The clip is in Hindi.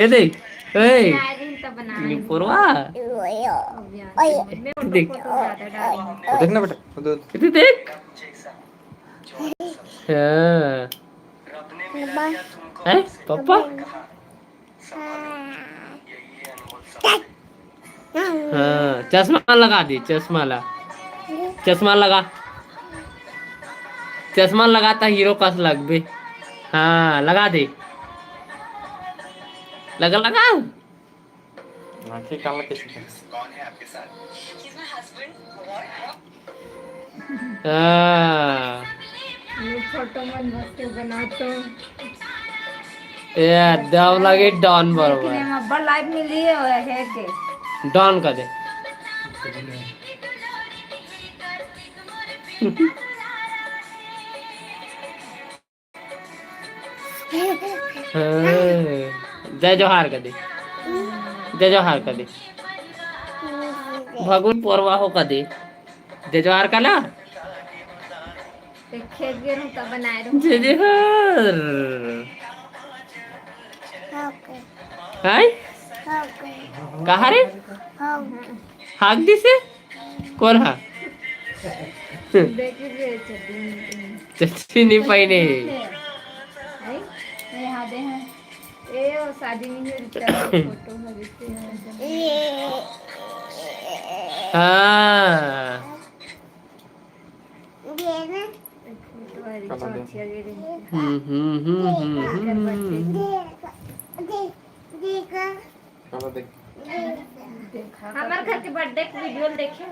ये देख ए बना पूर्वा देख देखना बेटा इधर देख हाँ है पापा हाँ चश्मा लगा दे चश्मा लगा चश्मा लगाता हीरो का लग बे हाँ लगा दे लगा आंखें काला कैसे कर हाँ फोटो मन मस्त बनातो ये दम लगे डॉन लेकिन बरोबर हम अब्बा लाइव मिली है के डॉन का दे जय जोहार का दे जय जोहार का दे भगवान पोरवा हो का दे जय जोहार का ना खेत गए हम तब बनाए रहो जय जोहार हाय कहाँ रे हाक दी से कौन हा देखिए चच्ची नहीं पाईने यहाँ दे हैं ए वो शादी में फोटो में दिखते हैं हाँ हमारे घर के बर्थडे की वीडियो देखे